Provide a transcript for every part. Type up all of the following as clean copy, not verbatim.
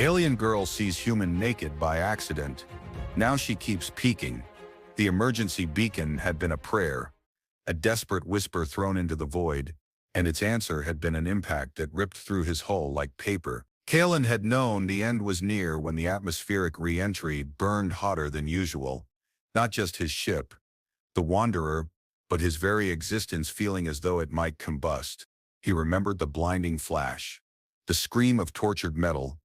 Alien girl sees human naked by accident. Now she keeps peeking. The emergency beacon had been a prayer, a desperate whisper thrown into the void, and its answer had been an impact that ripped through his hull like paper. Kalen had known the end was near when the atmospheric re-entry burned hotter than usual. Not just his ship, the Wanderer, but his very existence feeling as though it might combust. He remembered the blinding flash, the scream of tortured metal,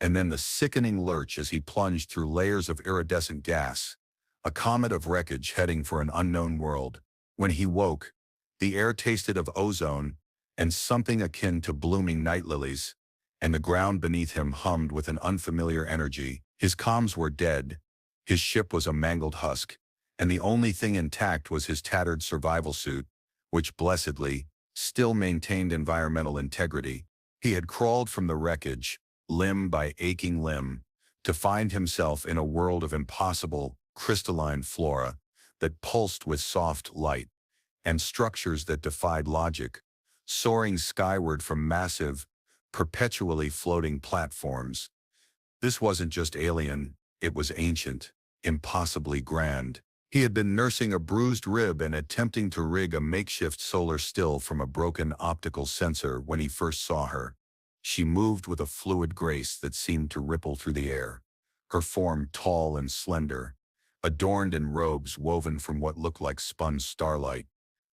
and then the sickening lurch as he plunged through layers of iridescent gas, a comet of wreckage heading for an unknown world. When he woke, the air tasted of ozone and something akin to blooming night lilies, and the ground beneath him hummed with an unfamiliar energy. His comms were dead, his ship was a mangled husk, and the only thing intact was his tattered survival suit, which blessedly still maintained environmental integrity. He had crawled from the wreckage, limb by aching limb, to find himself in a world of impossible, crystalline flora that pulsed with soft light, and structures that defied logic, soaring skyward from massive, perpetually floating platforms. This wasn't just alien, it was ancient, impossibly grand. He had been nursing a bruised rib and attempting to rig a makeshift solar still from a broken optical sensor when he first saw her. She moved with a fluid grace that seemed to ripple through the air, her form tall and slender, adorned in robes woven from what looked like spun starlight.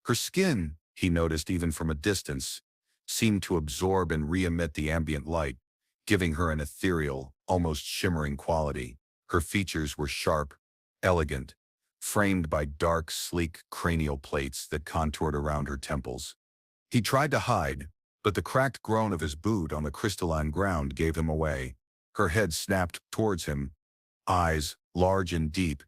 Her skin, he noticed even from a distance, seemed to absorb and re-emit the ambient light, giving her an ethereal, almost shimmering quality. Her features were sharp, elegant, framed by dark, sleek cranial plates that contoured around her temples. He tried to hide, but the cracked groan of his boot on the crystalline ground gave him away. Her head snapped towards him, eyes, large and deep,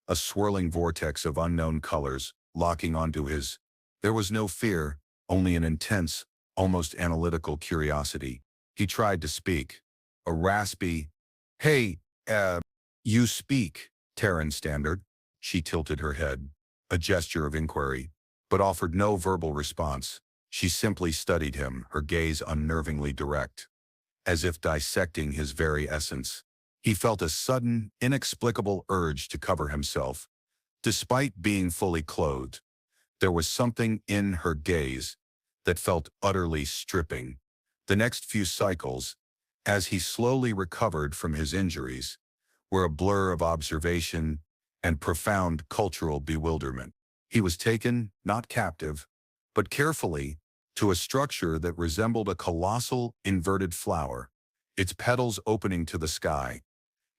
a swirling vortex of unknown colors, locking onto his. There was no fear, only an intense, almost analytical curiosity. He tried to speak. A raspy, "Hey, you speak, Terran Standard." She tilted her head, a gesture of inquiry, but offered no verbal response. She simply studied him, her gaze unnervingly direct, as if dissecting his very essence. He felt a sudden, inexplicable urge to cover himself. Despite being fully clothed, there was something in her gaze that felt utterly stripping. The next few cycles, as he slowly recovered from his injuries, were a blur of observation and profound cultural bewilderment. He was taken, not captive, but carefully, to a structure that resembled a colossal, inverted flower, its petals opening to the sky.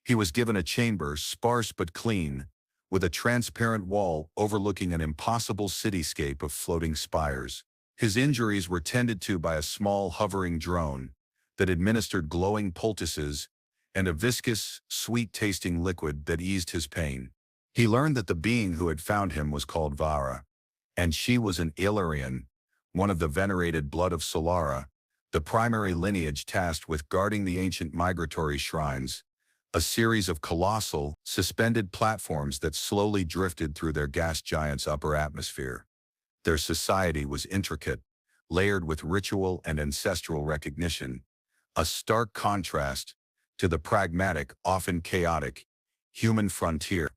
He was given a chamber, sparse but clean, with a transparent wall overlooking an impossible cityscape of floating spires. His injuries were tended to by a small hovering drone that administered glowing poultices and a viscous, sweet-tasting liquid that eased his pain. He learned that the being who had found him was called Vara, and she was an Illyrian, one of the venerated blood of Solara, the primary lineage tasked with guarding the ancient migratory shrines, a series of colossal, suspended platforms that slowly drifted through their gas giant's upper atmosphere. Their society was intricate, layered with ritual and ancestral recognition, a stark contrast to the pragmatic, often chaotic, human frontier.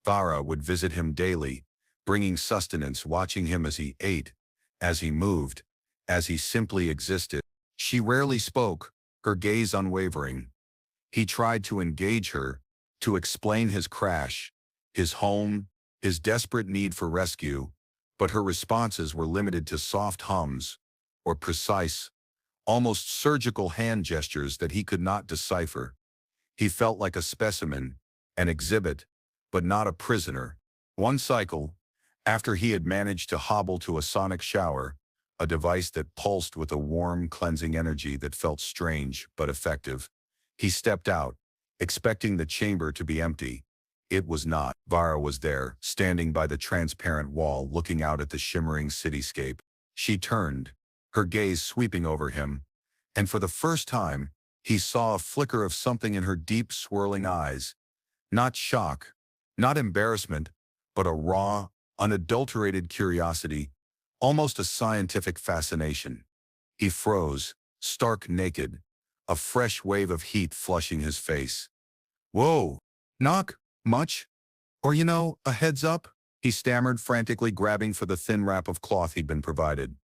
Vara would visit him daily, bringing sustenance, watching him as he ate, as he moved, as he simply existed. She rarely spoke, her gaze unwavering. He tried to engage her, to explain his crash, his home, his desperate need for rescue, but her responses were limited to soft hums, or precise, almost surgical hand gestures that he could not decipher. He felt like a specimen, an exhibit, but not a prisoner. One cycle, after he had managed to hobble to a sonic shower, a device that pulsed with a warm, cleansing energy that felt strange but effective, he stepped out, expecting the chamber to be empty. It was not. Vara was there, standing by the transparent wall, looking out at the shimmering cityscape. She turned, her gaze sweeping over him, and for the first time, he saw a flicker of something in her deep, swirling eyes. Not shock, not embarrassment, but a raw, unadulterated curiosity, almost a scientific fascination. He froze, stark naked, a fresh wave of heat flushing his face. "Whoa, knock, much? Or a heads up?" He stammered, frantically grabbing for the thin wrap of cloth he'd been provided.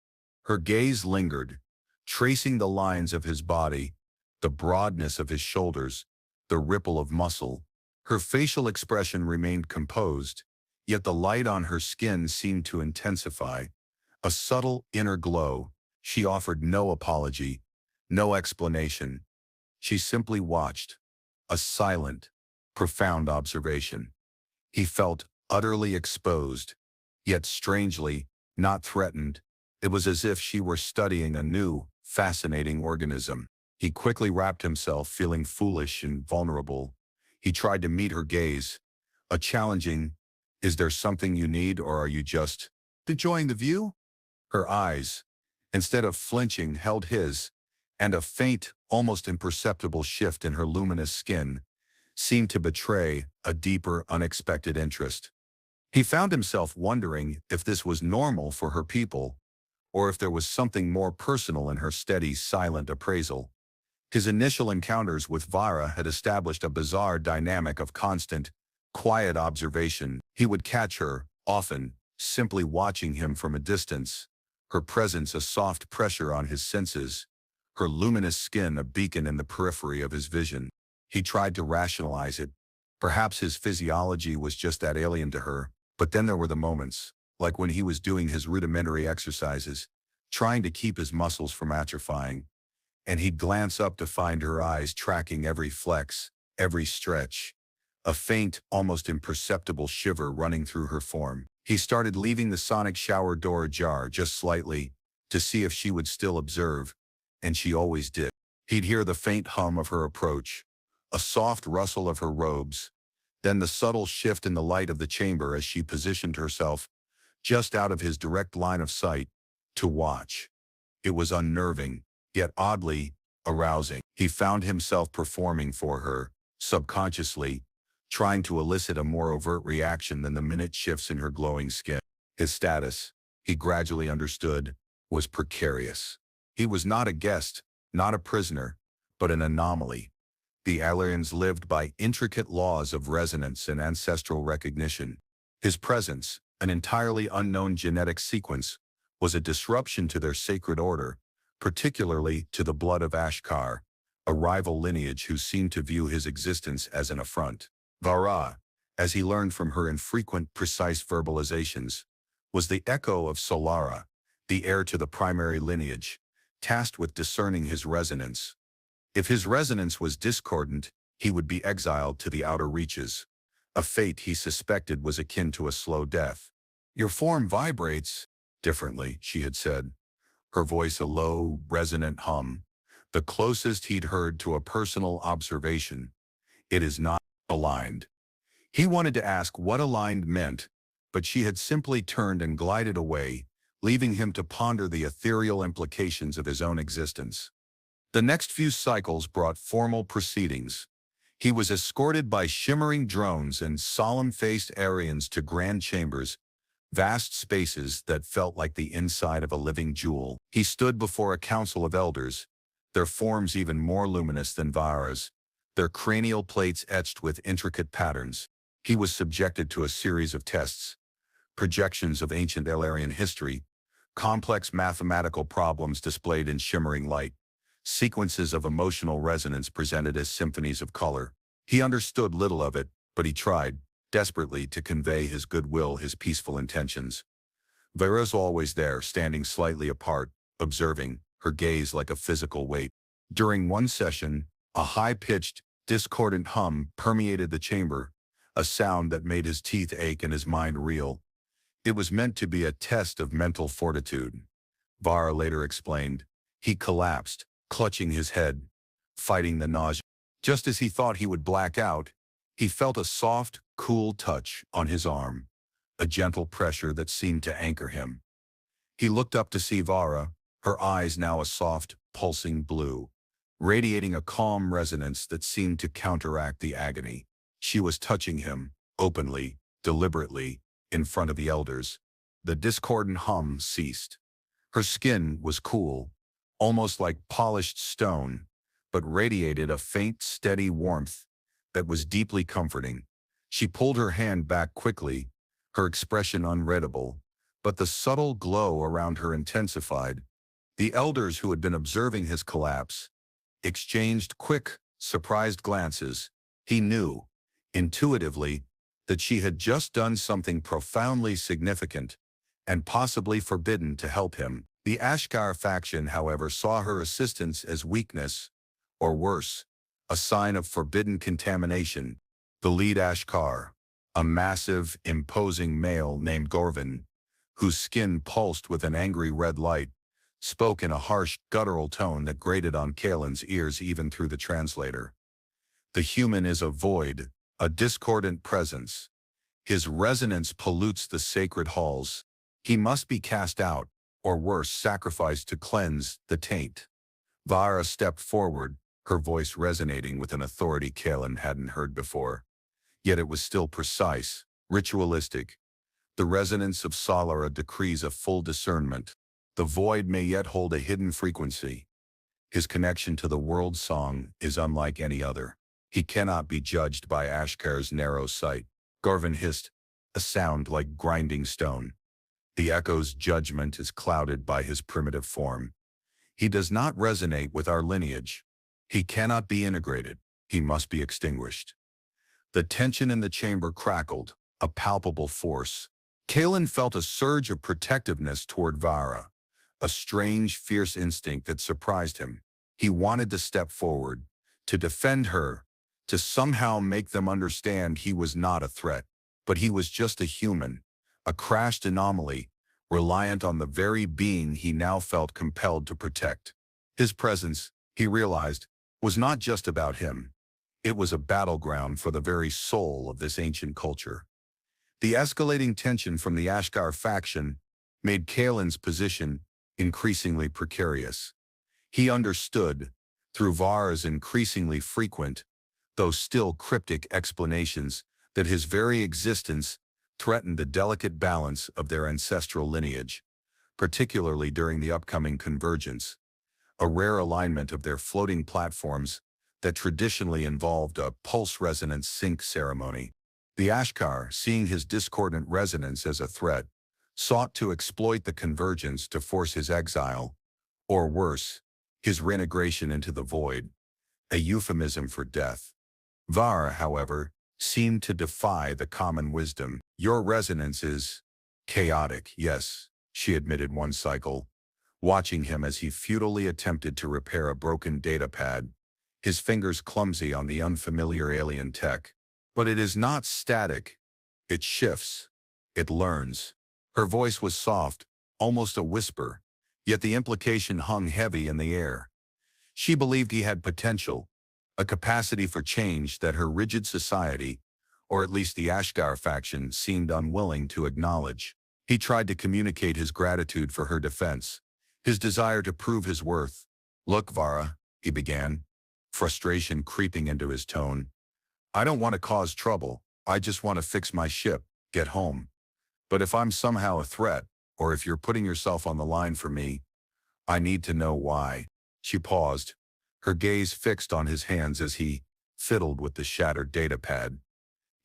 Her gaze lingered, tracing the lines of his body, the broadness of his shoulders, the ripple of muscle. Her facial expression remained composed, yet the light on her skin seemed to intensify. A subtle inner glow. She offered no apology, no explanation. She simply watched. A silent, profound observation. He felt utterly exposed, yet strangely, not threatened. It was as if she were studying a new, fascinating organism. He quickly wrapped himself, feeling foolish and vulnerable. He tried to meet her gaze, a challenging, "Is there something you need, or are you just enjoying the view?" Her eyes, instead of flinching, held his, and a faint, almost imperceptible shift in her luminous skin seemed to betray a deeper, unexpected interest. He found himself wondering if this was normal for her people, or if there was something more personal in her steady, silent appraisal. His initial encounters with Vara had established a bizarre dynamic of constant, quiet observation. He would catch her, often, simply watching him from a distance, her presence a soft pressure on his senses, her luminous skin a beacon in the periphery of his vision. He tried to rationalize it. Perhaps his physiology was just that alien to her. But then there were the moments, like when he was doing his rudimentary exercises, trying to keep his muscles from atrophying, and he'd glance up to find her eyes tracking every flex, every stretch, a faint, almost imperceptible shiver running through her form. He started leaving the sonic shower door ajar just slightly to see if she would still observe, and she always did. He'd hear the faint hum of her approach, a soft rustle of her robes, then the subtle shift in the light of the chamber as she positioned herself just out of his direct line of sight to watch. It was unnerving, yet oddly arousing. He found himself performing for her, subconsciously, trying to elicit a more overt reaction than the minute shifts in her glowing skin. His status, he gradually understood, was precarious. He was not a guest, not a prisoner, but an anomaly. The aliens lived by intricate laws of resonance and ancestral recognition. His presence, an entirely unknown genetic sequence, was a disruption to their sacred order, particularly to the blood of Ashkar, a rival lineage who seemed to view his existence as an affront. Vara, as he learned from her infrequent, precise verbalizations, was the echo of Solara, the heir to the primary lineage, tasked with discerning his resonance. If his resonance was discordant, he would be exiled to the outer reaches, a fate he suspected was akin to a slow death. "Your form vibrates differently," she had said, her voice a low, resonant hum, the closest he'd heard to a personal observation. "It is not aligned." He wanted to ask what aligned meant, but she had simply turned and glided away, leaving him to ponder the ethereal implications of his own existence. The next few cycles brought formal proceedings. He was escorted by shimmering drones and solemn-faced Aryans to grand chambers, vast spaces that felt like the inside of a living jewel. He stood before a council of elders, their forms even more luminous than Vara's, their cranial plates etched with intricate patterns. He was subjected to a series of tests, projections of ancient Elarian history, complex mathematical problems displayed in shimmering light, sequences of emotional resonance presented as symphonies of color. He understood little of it, but he tried, desperately, to convey his goodwill, his peaceful intentions. Vera's always there, standing slightly apart, observing, her gaze like a physical weight. During one session, a high-pitched, discordant hum permeated the chamber, a sound that made his teeth ache and his mind reel. It was meant to be a test of mental fortitude. Vara later explained. He collapsed, clutching his head, fighting the nausea. Just as he thought he would black out, he felt a soft, cool touch on his arm, a gentle pressure that seemed to anchor him. He looked up to see Vara, her eyes now a soft, pulsing blue, radiating a calm resonance that seemed to counteract the agony. She was touching him, openly, deliberately, in front of the elders. The discordant hum ceased. Her skin was cool, almost like polished stone, but radiated a faint, steady warmth that was deeply comforting. She pulled her hand back quickly, her expression unreadable, but the subtle glow around her intensified. The elders who had been observing his collapse exchanged quick, surprised glances. He knew, intuitively, that she had just done something profoundly significant and possibly forbidden to help him. The Ashkar faction, however, saw her assistance as weakness, or worse, a sign of forbidden contamination. The lead Ashkar, a massive, imposing male named Gorvin, whose skin pulsed with an angry red light, spoke in a harsh, guttural tone that grated on Kalen's ears even through the translator. The human is a void, a discordant presence. His resonance pollutes the sacred halls. He must be cast out, or worse, sacrificed to cleanse the taint. Vara stepped forward, her voice resonating with an authority Kalen hadn't heard before. Yet it was still precise, ritualistic. The resonance of Solara decrees a full discernment. The void may yet hold a hidden frequency. His connection to the world song is unlike any other. He cannot be judged by Ashkar's narrow sight. Gorvin hissed, a sound like grinding stone. The echo's judgment is clouded by his primitive form. He does not resonate with our lineage. He cannot be integrated. He must be extinguished. The tension in the chamber crackled, a palpable force. Kalen felt a surge of protectiveness toward Vara, a strange, fierce instinct that surprised him. He wanted to step forward, to defend her, to somehow make them understand he was not a threat. But he was just a human, a crashed anomaly, reliant on the very being he now felt compelled to protect. His presence, he realized, was not just about him. It was a battleground for the very soul of this ancient culture. The escalating tension from the Ashkar faction made Kalen's position increasingly precarious. He understood, through Vara's increasingly frequent, though still cryptic explanations, that his very existence threatened the delicate balance of their ancestral lineage, particularly during the upcoming convergence, a rare alignment of their floating platforms that traditionally involved a pulse resonance sync ceremony. The Ashkar, seeing his discordant resonance as a threat, sought to exploit the convergence to force his exile, or worse, his reintegration into the void, a euphemism for death. Vara, however, seemed to defy the common wisdom. Your resonance is chaotic, yes, she admitted one cycle, watching him as he futilely attempted to repair a broken datapad, his fingers clumsy on the unfamiliar alien tech. But it is not static. It shifts. It learns. Her voice was soft, almost a whisper, yet the implication hung heavy in the air. She believed he had potential, a capacity for change that her rigid society, or at least the Ashkar faction, seemed unwilling to acknowledge. He tried to communicate his gratitude for her defense, his desire to prove his worth. Look, Vara, he began, frustration creeping into his tone. I don't want to cause trouble. I just want to fix my ship, get home. But if I'm somehow a threat, or if you're putting yourself on the line for me, I need to know why. She paused, her gaze fixed on his hands as he fiddled with the shattered datapad.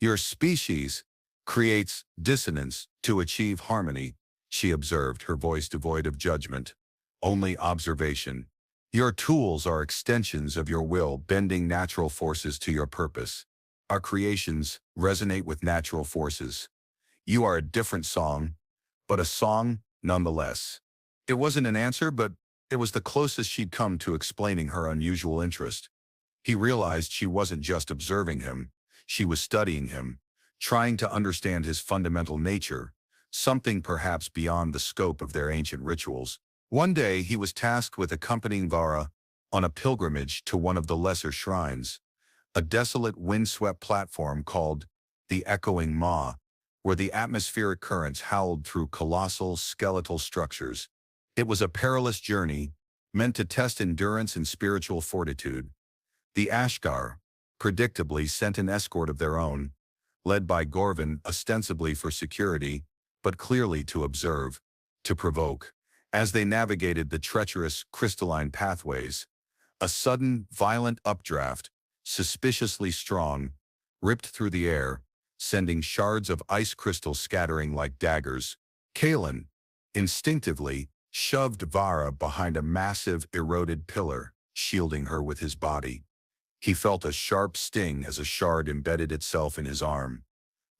Your species creates dissonance to achieve harmony, she observed, her voice devoid of judgment. Only observation. Your tools are extensions of your will, bending natural forces to your purpose. Our creations resonate with natural forces. You are a different song, but a song nonetheless. It wasn't an answer, but it was the closest she'd come to explaining her unusual interest. He realized she wasn't just observing him, she was studying him, trying to understand his fundamental nature, something perhaps beyond the scope of their ancient rituals. One day he was tasked with accompanying Vara on a pilgrimage to one of the lesser shrines, a desolate windswept platform called the Echoing Maw, where the atmospheric currents howled through colossal skeletal structures. It was a perilous journey, meant to test endurance and spiritual fortitude. The Ashkar, predictably, sent an escort of their own, led by Gorvin ostensibly for security, but clearly to observe, to provoke. As they navigated the treacherous, crystalline pathways, A sudden, violent updraft, suspiciously strong, ripped through the air, sending shards of ice crystal scattering like daggers. Kalen, instinctively, shoved Vara behind a massive, eroded pillar, shielding her with his body. He felt a sharp sting as a shard embedded itself in his arm.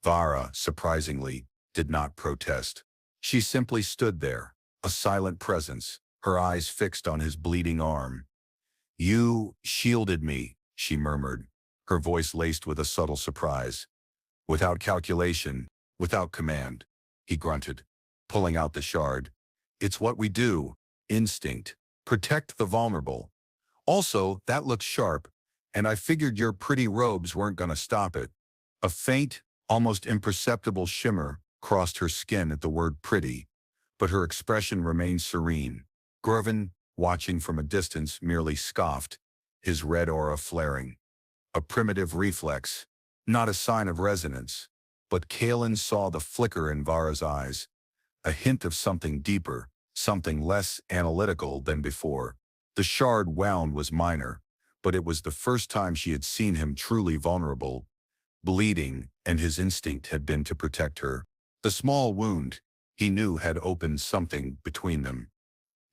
Vara, surprisingly, did not protest. She simply stood there, a silent presence, her eyes fixed on his bleeding arm. "You shielded me," she murmured, her voice laced with a subtle surprise. "Without calculation, without command," he grunted, pulling out the shard. "It's what we do. Instinct. Protect the vulnerable. Also, that looks sharp, and I figured your pretty robes weren't gonna stop it." A faint, almost imperceptible shimmer crossed her skin at the word pretty, but her expression remained serene. Gorvin, watching from a distance, merely scoffed, his red aura flaring. A primitive reflex, not a sign of resonance. But Kalen saw the flicker in Vara's eyes, a hint of something deeper, something less analytical than before. The shard wound was minor, but it was the first time she had seen him truly vulnerable, bleeding, and his instinct had been to protect her. The small wound, he knew, had opened something between them.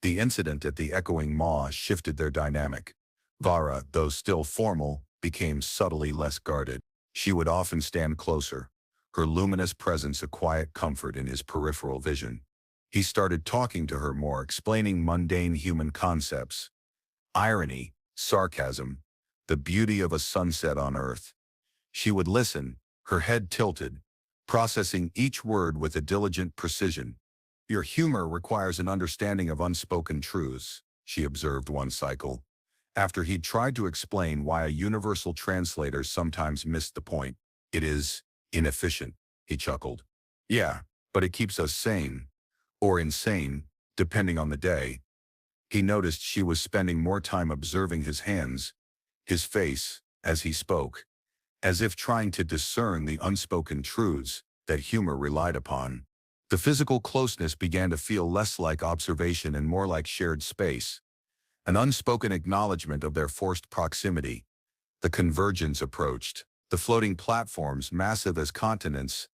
The incident at the echoing maw shifted their dynamic. Vara, though still formal, became subtly less guarded. She would often stand closer, her luminous presence a quiet comfort in his peripheral vision. He started talking to her more, explaining mundane human concepts. Irony, sarcasm, the beauty of a sunset on Earth. She would listen, her head tilted, processing each word with a diligent precision. "Your humor requires an understanding of unspoken truths," she observed one cycle, after he'd tried to explain why a universal translator sometimes missed the point. "It is inefficient," he chuckled. "Yeah, but it keeps us sane. Or insane, depending on the day." He noticed she was spending more time observing his hands, his face, as he spoke, as if trying to discern the unspoken truths that humor relied upon. The physical closeness began to feel less like observation and more like shared space, an unspoken acknowledgement of their forced proximity. The convergence approached. The floating platforms, massive as continents,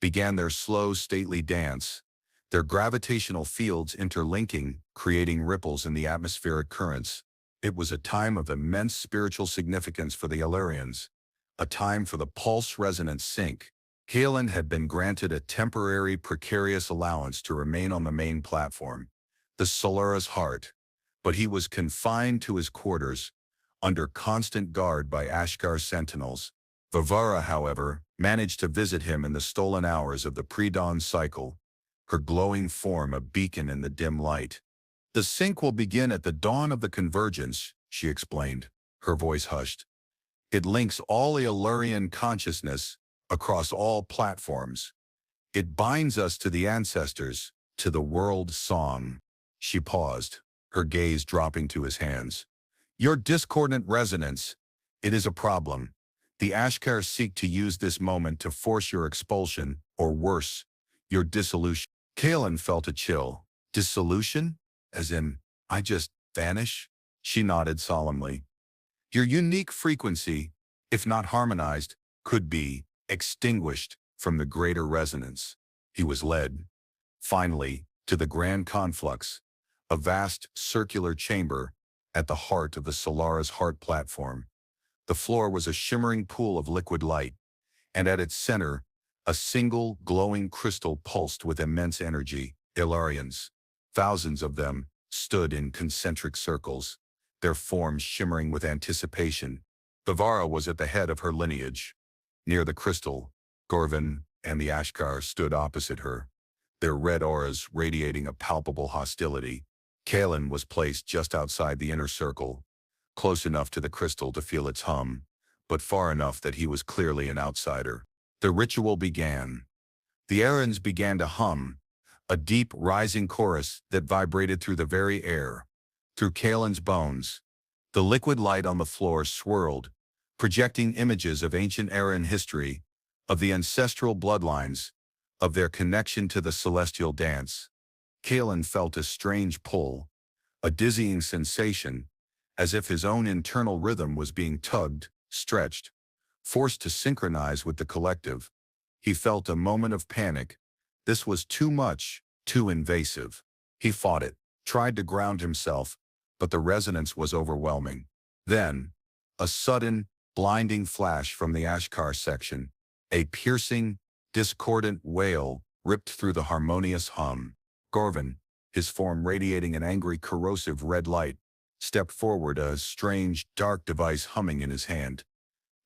began their slow, stately dance, their gravitational fields interlinking, creating ripples in the atmospheric currents. It was a time of immense spiritual significance for the Illyrians, a time for the pulse-resonant sync. Kalen had been granted a temporary, precarious allowance to remain on the main platform, the Solara's heart, but he was confined to his quarters, under constant guard by Ashgar's sentinels. Vivara, however, managed to visit him in the stolen hours of the pre-dawn cycle, her glowing form a beacon in the dim light. "The sync will begin at the dawn of the convergence," she explained, her voice hushed. "It links all Illyrian consciousness across all platforms. It binds us to the ancestors, to the world song." She paused, her gaze dropping to his hands. "Your discordant resonance, it is a problem. The Ashkar seek to use this moment to force your expulsion, or worse, your dissolution." Kalen felt a chill. "Dissolution? As in, I just vanish?" She nodded solemnly. "Your unique frequency, if not harmonized, could be extinguished from the greater resonance." He was led, finally, to the grand conflux, a vast circular chamber at the heart of the Solara's heart platform. The floor was a shimmering pool of liquid light, and at its center, a single glowing crystal pulsed with immense energy. Illyrians, thousands of them, stood in concentric circles, their forms shimmering with anticipation. Vivara was at the head of her lineage. Near the crystal, Gorvin and the Ashkar stood opposite her, their red auras radiating a palpable hostility. Kalen was placed just outside the inner circle, close enough to the crystal to feel its hum, but far enough that he was clearly an outsider. The ritual began. The errands began to hum, a deep, rising chorus that vibrated through the very air, through Kalen's bones. The liquid light on the floor swirled, projecting images of ancient Aran history, of the ancestral bloodlines, of their connection to the celestial dance. Kalen felt a strange pull, a dizzying sensation, as if his own internal rhythm was being tugged, stretched, forced to synchronize with the collective. He felt a moment of panic. This was too much, too invasive. He fought it, tried to ground himself, but the resonance was overwhelming. Then, a sudden, blinding flash from the Ashkar section. A piercing, discordant wail ripped through the harmonious hum. Gorvin, his form radiating an angry, corrosive red light, stepped forward, a strange, dark device humming in his hand.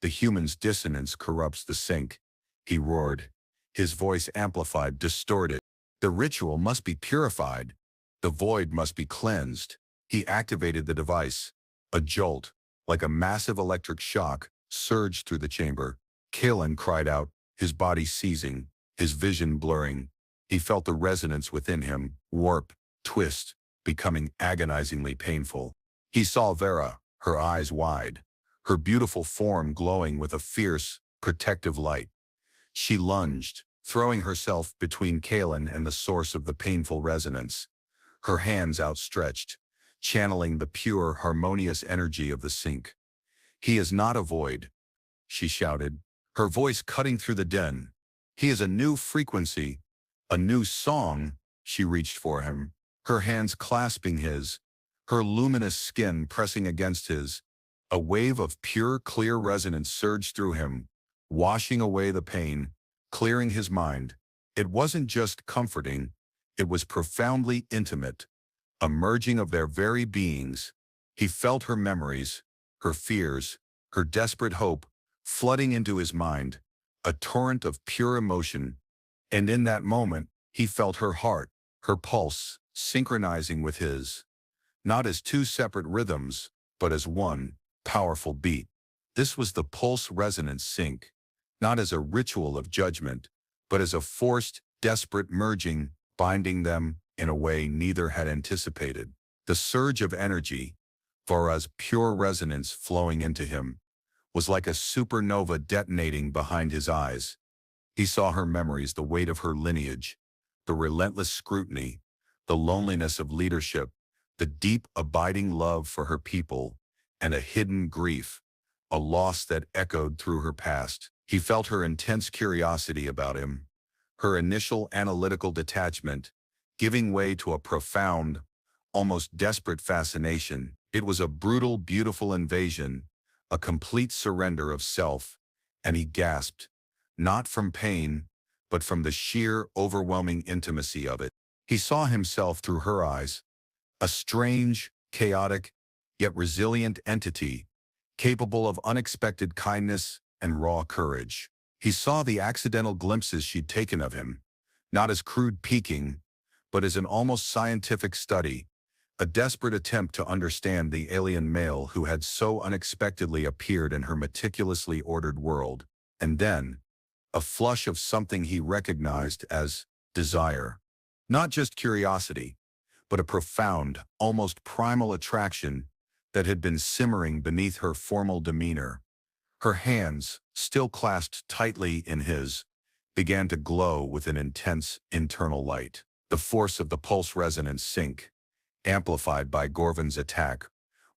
The human's dissonance corrupts the sync, he roared, his voice amplified, distorted. The ritual must be purified. The void must be cleansed. He activated the device. A jolt, like a massive electric shock, surged through the chamber. Kalen cried out, his body seizing, his vision blurring. He felt the resonance within him, warp, twist, becoming agonizingly painful. He saw Vera, her eyes wide, her beautiful form glowing with a fierce, protective light. She lunged, throwing herself between Kalen and the source of the painful resonance, her hands outstretched, channeling the pure, harmonious energy of the sync. "He is not a void," she shouted, her voice cutting through the din. "He is a new frequency, a new song." She reached for him, her hands clasping his, her luminous skin pressing against his. A wave of pure, clear resonance surged through him, washing away the pain, clearing his mind. It wasn't just comforting, it was profoundly intimate, a merging of their very beings. He felt her memories, her fears, her desperate hope, flooding into his mind, a torrent of pure emotion. And in that moment, he felt her heart, her pulse, synchronizing with his. Not as two separate rhythms, but as one powerful beat. This was the pulse resonance sync, not as a ritual of judgment, but as a forced, desperate merging, binding them in a way neither had anticipated. The surge of energy, Vara's pure resonance flowing into him, was like a supernova detonating behind his eyes. He saw her memories, the weight of her lineage, the relentless scrutiny, the loneliness of leadership, the deep, abiding love for her people, and a hidden grief, a loss that echoed through her past. He felt her intense curiosity about him, her initial analytical detachment, giving way to a profound, almost desperate fascination. It was a brutal, beautiful invasion, a complete surrender of self, and he gasped, not from pain, but from the sheer, overwhelming intimacy of it. He saw himself through her eyes, a strange, chaotic, yet resilient entity, capable of unexpected kindness and raw courage. He saw the accidental glimpses she'd taken of him, not as crude peeking, but as an almost scientific study, a desperate attempt to understand the alien male who had so unexpectedly appeared in her meticulously ordered world. And then, a flush of something he recognized as desire. Not just curiosity, but a profound, almost primal attraction that had been simmering beneath her formal demeanor. Her hands, still clasped tightly in his, began to glow with an intense internal light. The force of the pulse resonance sync, amplified by Gorvin's attack,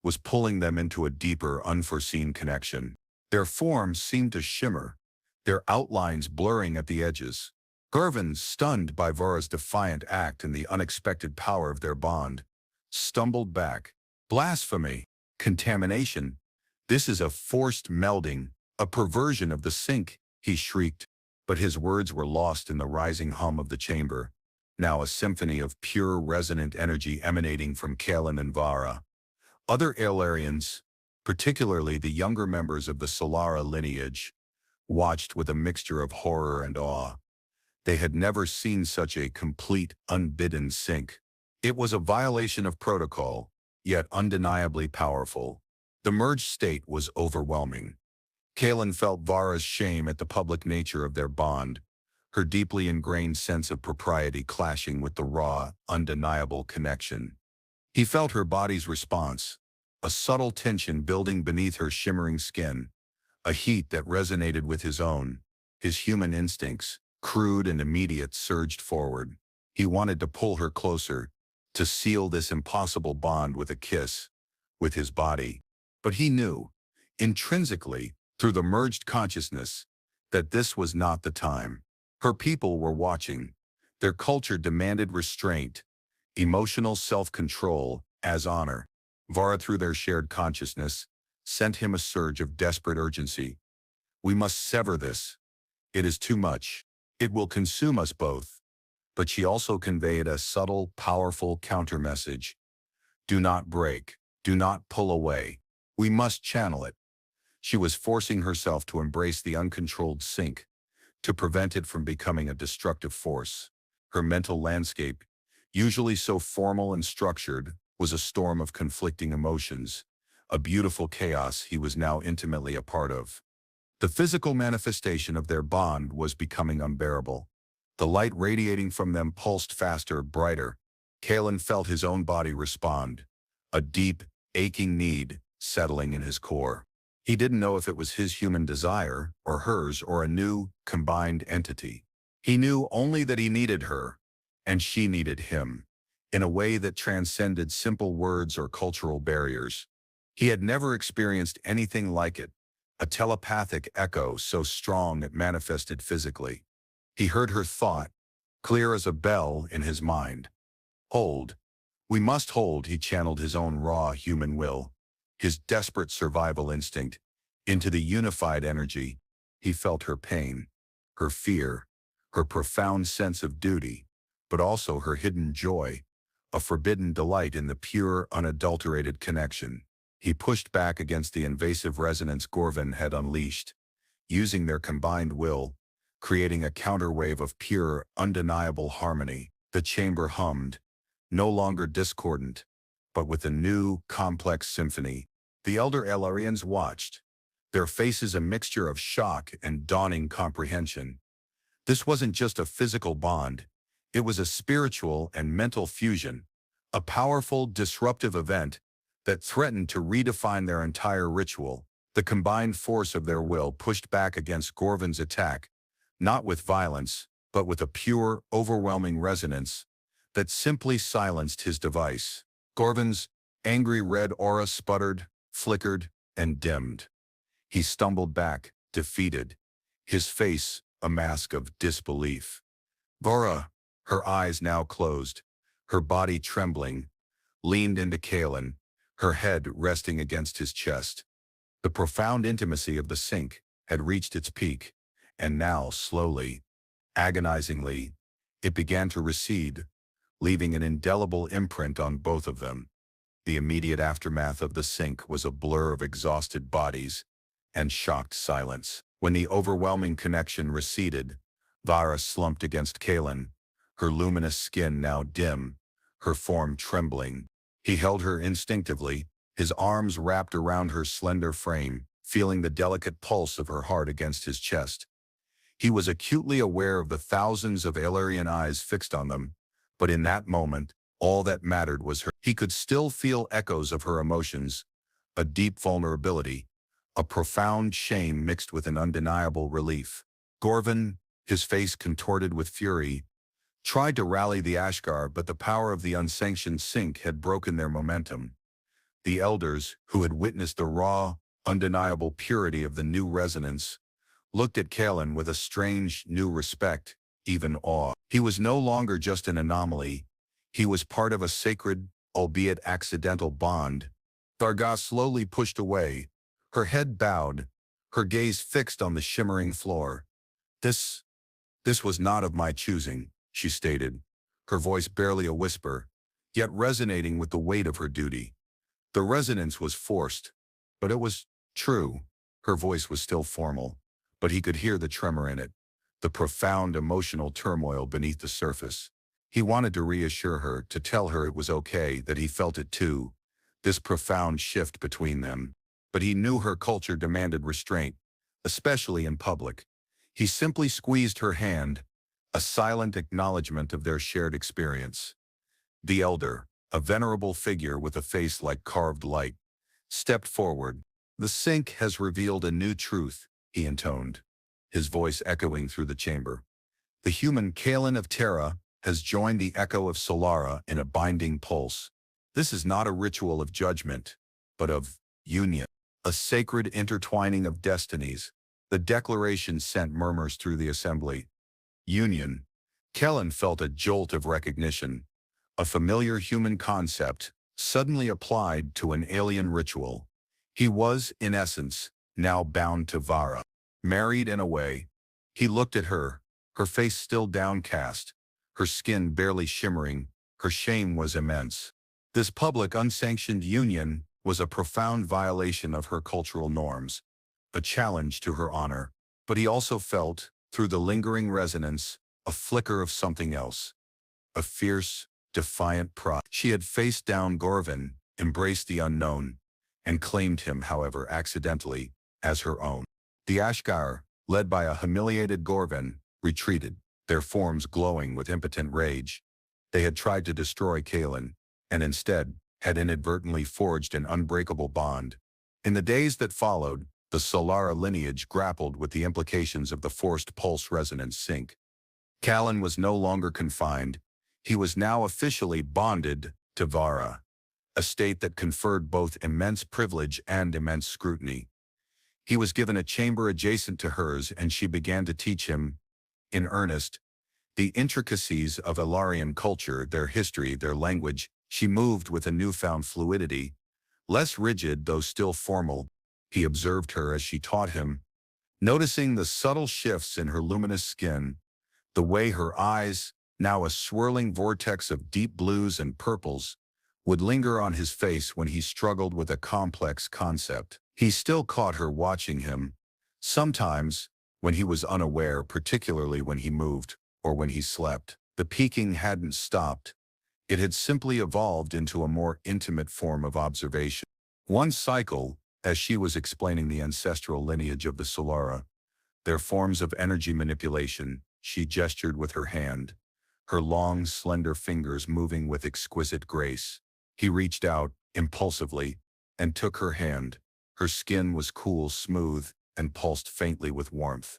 was pulling them into a deeper, unforeseen connection. Their forms seemed to shimmer, their outlines blurring at the edges. Gorvin, stunned by Vara's defiant act and the unexpected power of their bond, stumbled back. "Blasphemy! Contamination! This is a forced melding, a perversion of the sync," he shrieked. But his words were lost in the rising hum of the chamber, now a symphony of pure, resonant energy emanating from Kalen and Vara. Other Aelarians, particularly the younger members of the Solara lineage, watched with a mixture of horror and awe. They had never seen such a complete, unbidden sync. It was a violation of protocol, yet undeniably powerful. The merged state was overwhelming. Kalen felt Vara's shame at the public nature of their bond, her deeply ingrained sense of propriety clashing with the raw, undeniable connection. He felt her body's response, a subtle tension building beneath her shimmering skin, a heat that resonated with his own. His human instincts, crude and immediate, surged forward. He wanted to pull her closer, to seal this impossible bond with a kiss, with his body. But he knew, intrinsically, through the merged consciousness, that this was not the time. Her people were watching. Their culture demanded restraint, emotional self-control as honor. Vara, through their shared consciousness, sent him a surge of desperate urgency. We must sever this. It is too much. It will consume us both. But she also conveyed a subtle, powerful counter-message. Do not break. Do not pull away. We must channel it. She was forcing herself to embrace the uncontrolled sink, to prevent it from becoming a destructive force. Her mental landscape, usually so formal and structured, was a storm of conflicting emotions, a beautiful chaos he was now intimately a part of. The physical manifestation of their bond was becoming unbearable. The light radiating from them pulsed faster, brighter. Kalen felt his own body respond, a deep, aching need settling in his core. He didn't know if it was his human desire, or hers, or a new, combined entity. He knew only that he needed her, and she needed him, in a way that transcended simple words or cultural barriers. He had never experienced anything like it, a telepathic echo so strong it manifested physically. He heard her thought, clear as a bell in his mind. Hold. We must hold, he channeled his own raw human will, his desperate survival instinct, into the unified energy. He felt her pain, her fear, her profound sense of duty, but also her hidden joy, a forbidden delight in the pure, unadulterated connection. He pushed back against the invasive resonance Gorvin had unleashed, using their combined will, creating a counterwave of pure, undeniable harmony. The chamber hummed, no longer discordant, but with a new, complex symphony. The elder Elarians watched, their faces a mixture of shock and dawning comprehension. This wasn't just a physical bond, it was a spiritual and mental fusion, a powerful, disruptive event that threatened to redefine their entire ritual. The combined force of their will pushed back against Gorvin's attack, not with violence, but with a pure, overwhelming resonance that simply silenced his device. Gorvin's angry red aura sputtered, flickered, and dimmed. He stumbled back, defeated, his face a mask of disbelief. Vara, her eyes now closed, her body trembling, leaned into Kalen, her head resting against his chest. The profound intimacy of the sink had reached its peak, and now, slowly, agonizingly, it began to recede, leaving an indelible imprint on both of them. The immediate aftermath of the sink was a blur of exhausted bodies and shocked silence. When the overwhelming connection receded, Vara slumped against Kalen, her luminous skin now dim, her form trembling. He held her instinctively, his arms wrapped around her slender frame, feeling the delicate pulse of her heart against his chest. He was acutely aware of the thousands of Elarian eyes fixed on them, but in that moment, all that mattered was her. He could still feel echoes of her emotions, a deep vulnerability, a profound shame mixed with an undeniable relief. Gorvin, his face contorted with fury, tried to rally the Ashgar, but the power of the unsanctioned sink had broken their momentum. The elders, who had witnessed the raw, undeniable purity of the new resonance, looked at Kalen with a strange, new respect, even awe. He was no longer just an anomaly. He was part of a sacred, albeit accidental bond. Varga slowly pushed away, her head bowed, her gaze fixed on the shimmering floor. This was not of my choosing, she stated, her voice barely a whisper, yet resonating with the weight of her duty. The resonance was forced, but it was true. Her voice was still formal, but he could hear the tremor in it, the profound emotional turmoil beneath the surface. He wanted to reassure her, to tell her it was okay, that he felt it too, this profound shift between them. But he knew her culture demanded restraint, especially in public. He simply squeezed her hand, a silent acknowledgement of their shared experience. The elder, a venerable figure with a face like carved light, stepped forward. The sink has revealed a new truth, he intoned, his voice echoing through the chamber. The human Kalen of Terra has joined the echo of Solara in a binding pulse. This is not a ritual of judgment, but of union, a sacred intertwining of destinies. The declaration sent murmurs through the assembly. Union. Kellen felt a jolt of recognition. A familiar human concept, suddenly applied to an alien ritual. He was, in essence, now bound to Vara. Married in a way. He looked at her face still downcast, her skin barely shimmering, her shame was immense. This public unsanctioned union was a profound violation of her cultural norms, a challenge to her honor. But he also felt, through the lingering resonance, a flicker of something else. A fierce, defiant pride. She had faced down Gorvin, embraced the unknown, and claimed him, however accidentally, as her own. The Ashgar, led by a humiliated Gorvin, retreated, their forms glowing with impotent rage. They had tried to destroy Kalen, and instead had inadvertently forged an unbreakable bond. In the days that followed, the Solara lineage grappled with the implications of the forced pulse resonance sync. Kalen was no longer confined. He was now officially bonded to Vara, a state that conferred both immense privilege and immense scrutiny. He was given a chamber adjacent to hers, and she began to teach him, in earnest, the intricacies of Ilarian culture, their history, their language. She moved with a newfound fluidity, less rigid though still formal. He observed her as she taught him, noticing the subtle shifts in her luminous skin, the way her eyes, now a swirling vortex of deep blues and purples, would linger on his face when he struggled with a complex concept. He still caught her watching him, sometimes, when he was unaware, particularly when he moved, or when he slept. The peeking hadn't stopped. It had simply evolved into a more intimate form of observation. One cycle, as she was explaining the ancestral lineage of the Solara, their forms of energy manipulation, she gestured with her hand, her long, slender fingers moving with exquisite grace. He reached out, impulsively, and took her hand. Her skin was cool, smooth, and pulsed faintly with warmth.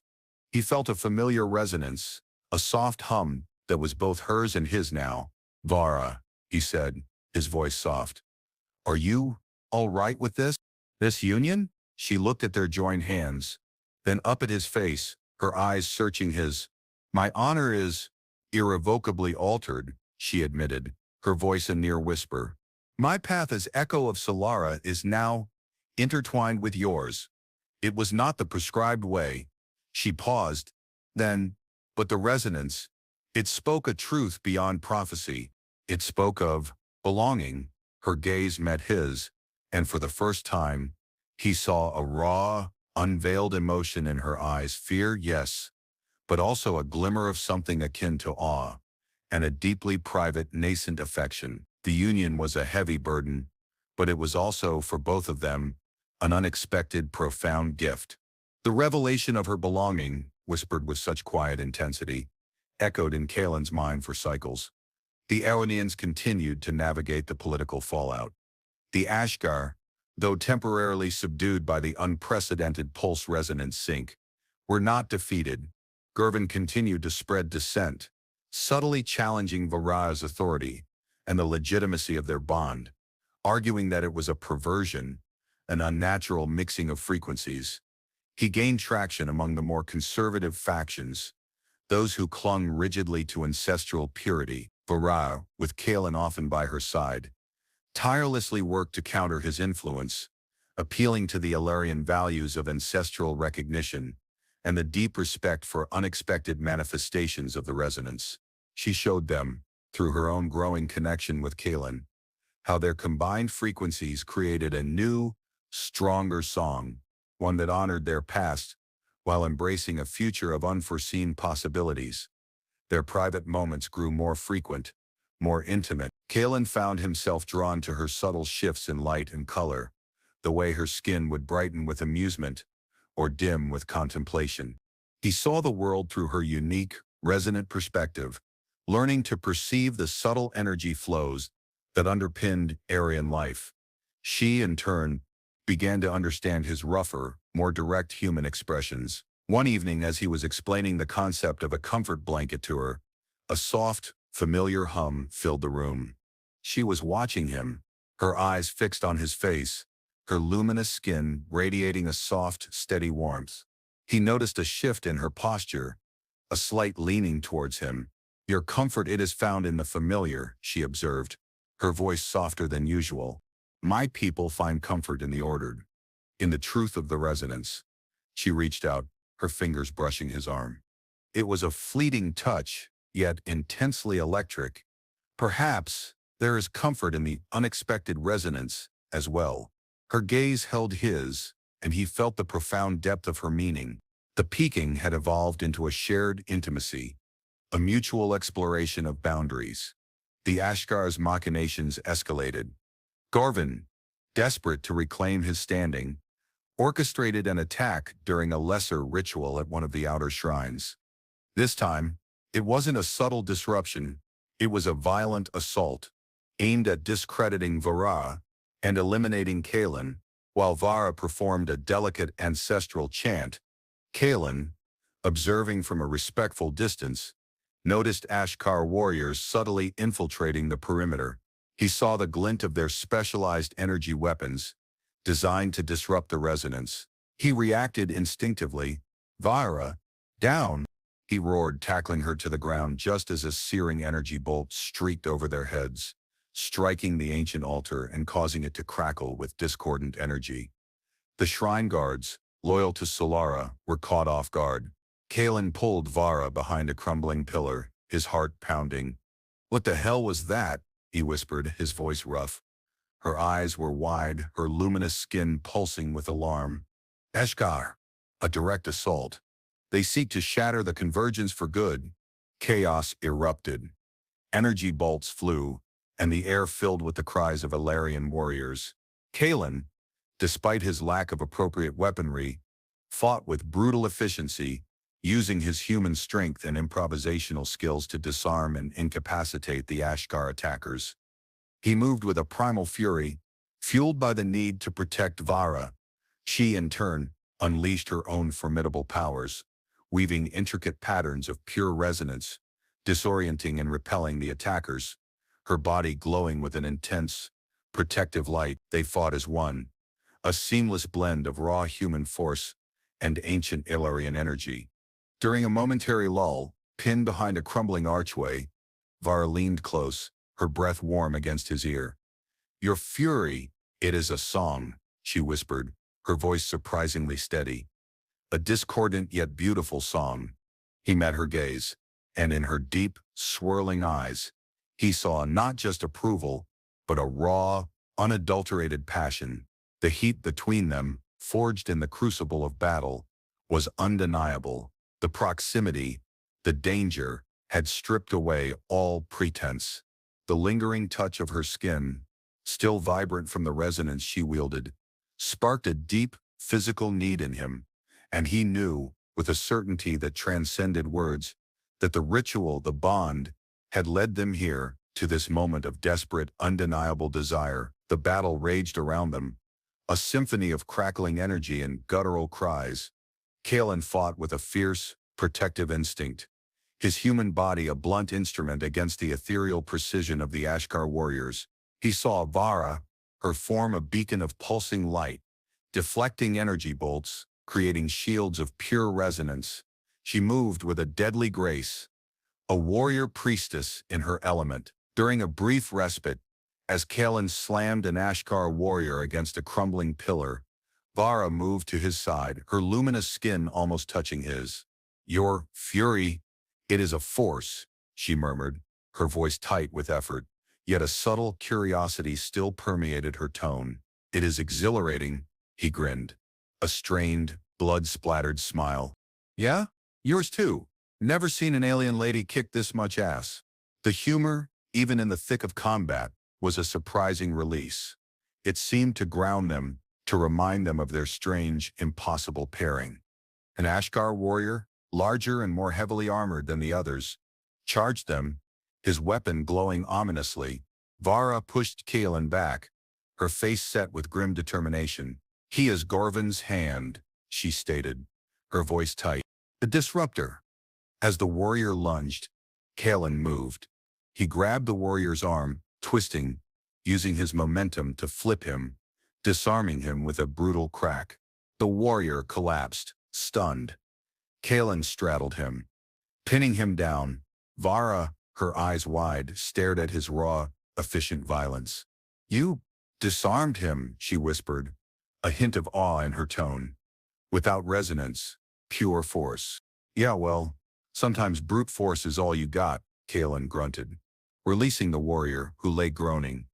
He felt a familiar resonance, a soft hum that was both hers and his now. "Vara," he said, his voice soft. "Are you all right with this union?" She looked at their joined hands, then up at his face, her eyes searching his. "My honor is irrevocably altered," she admitted, her voice a near whisper. "My path as echo of Solara is now intertwined with yours. It was not the prescribed way." She paused, then, but the resonance, it spoke a truth beyond prophecy. It spoke of belonging. Her gaze met his, and for the first time, he saw a raw, unveiled emotion in her eyes. Fear, yes, but also a glimmer of something akin to awe, and a deeply private, nascent affection. The union was a heavy burden, but it was also, for both of them, an unexpected, profound gift. The revelation of her belonging, whispered with such quiet intensity, echoed in Kalen's mind for cycles. The Aonians continued to navigate the political fallout. The Ashgar, though temporarily subdued by the unprecedented pulse resonance sync, were not defeated. Gervin continued to spread dissent, subtly challenging Vara's authority and the legitimacy of their bond, arguing that it was a perversion, an unnatural mixing of frequencies. He gained traction among the more conservative factions, those who clung rigidly to ancestral purity. Vara, with Kalen often by her side, tirelessly worked to counter his influence, appealing to the Ilarian values of ancestral recognition and the deep respect for unexpected manifestations of the resonance. She showed them, through her own growing connection with Kalen, how their combined frequencies created a new, stronger song, one that honored their past while embracing a future of unforeseen possibilities. Their private moments grew more frequent, more intimate. Kalen found himself drawn to her subtle shifts in light and color, the way her skin would brighten with amusement or dim with contemplation. He saw the world through her unique, resonant perspective, learning to perceive the subtle energy flows that underpinned Aryan life. She, in turn, began to understand his rougher, more direct human expressions. One evening, as he was explaining the concept of a comfort blanket to her, a soft, familiar hum filled the room. She was watching him, her eyes fixed on his face, her luminous skin radiating a soft, steady warmth. He noticed a shift in her posture, a slight leaning towards him. "Your comfort it is found in the familiar," she observed, her voice softer than usual. "My people find comfort in the ordered, in the truth of the resonance." She reached out, her fingers brushing his arm. It was a fleeting touch, yet intensely electric. "Perhaps there is comfort in the unexpected resonance as well." Her gaze held his, and he felt the profound depth of her meaning. The peeking had evolved into a shared intimacy, a mutual exploration of boundaries. The Ashgar's machinations escalated. Garvin, desperate to reclaim his standing, orchestrated an attack during a lesser ritual at one of the outer shrines. This time, it wasn't a subtle disruption, it was a violent assault, aimed at discrediting Vara and eliminating Kalen. While Vara performed a delicate ancestral chant, Kalen, observing from a respectful distance, noticed Ashkar warriors subtly infiltrating the perimeter. He saw the glint of their specialized energy weapons, designed to disrupt the resonance. He reacted instinctively. "Vara, down!" he roared, tackling her to the ground just as a searing energy bolt streaked over their heads, striking the ancient altar and causing it to crackle with discordant energy. The shrine guards, loyal to Solara, were caught off guard. Kalen pulled Vara behind a crumbling pillar, his heart pounding. "What the hell was that?" he whispered, his voice rough. Her eyes were wide, her luminous skin pulsing with alarm. "Eshkar, a direct assault. They seek to shatter the convergence for good." Chaos erupted. Energy bolts flew, and the air filled with the cries of Alarian warriors. Kalen, despite his lack of appropriate weaponry, fought with brutal efficiency, using his human strength and improvisational skills to disarm and incapacitate the Ashkar attackers. He moved with a primal fury, fueled by the need to protect Vara. She, in turn, unleashed her own formidable powers, weaving intricate patterns of pure resonance, disorienting and repelling the attackers. Her body glowing with an intense, protective light, they fought as one, a seamless blend of raw human force and ancient Illyrian energy. During a momentary lull, pinned behind a crumbling archway, Vara leaned close, her breath warm against his ear. "Your fury, it is a song," she whispered, her voice surprisingly steady. "A discordant yet beautiful song." He met her gaze, and in her deep, swirling eyes, he saw not just approval, but a raw, unadulterated passion. The heat between them, forged in the crucible of battle, was undeniable. The proximity, the danger, had stripped away all pretense. The lingering touch of her skin, still vibrant from the resonance she wielded, sparked a deep, physical need in him, and he knew, with a certainty that transcended words, that the ritual, the bond, had led them here, to this moment of desperate, undeniable desire. The battle raged around them, a symphony of crackling energy and guttural cries. Kalen fought with a fierce, protective instinct, his human body a blunt instrument against the ethereal precision of the Ashkar warriors. He saw Vara, her form a beacon of pulsing light, deflecting energy bolts, creating shields of pure resonance. She moved with a deadly grace, a warrior priestess in her element. During a brief respite, as Kalen slammed an Ashkar warrior against a crumbling pillar, Vara moved to his side, her luminous skin almost touching his. "Your fury, it is a force," she murmured, her voice tight with effort, yet a subtle curiosity still permeated her tone. "It is exhilarating," he grinned, a strained, blood-splattered smile. "Yeah? Yours too. Never seen an alien lady kick this much ass." The humor, even in the thick of combat, was a surprising release. It seemed to ground them, to remind them of their strange, impossible pairing. An Ashkar warrior, larger and more heavily armored than the others, charged them, his weapon glowing ominously. Vara pushed Kalen back, her face set with grim determination. "He is Garvin's hand," she stated, her voice tight. "The disruptor." As the warrior lunged, Kalen moved. He grabbed the warrior's arm, twisting, using his momentum to flip him, disarming him with a brutal crack. The warrior collapsed, stunned. Kalen straddled him, pinning him down. Vara, her eyes wide, stared at his raw, efficient violence. "You disarmed him," she whispered, a hint of awe in her tone. "Without resonance, pure force." "Yeah, well, sometimes brute force is all you got," Kalen grunted, releasing the warrior, who lay groaning.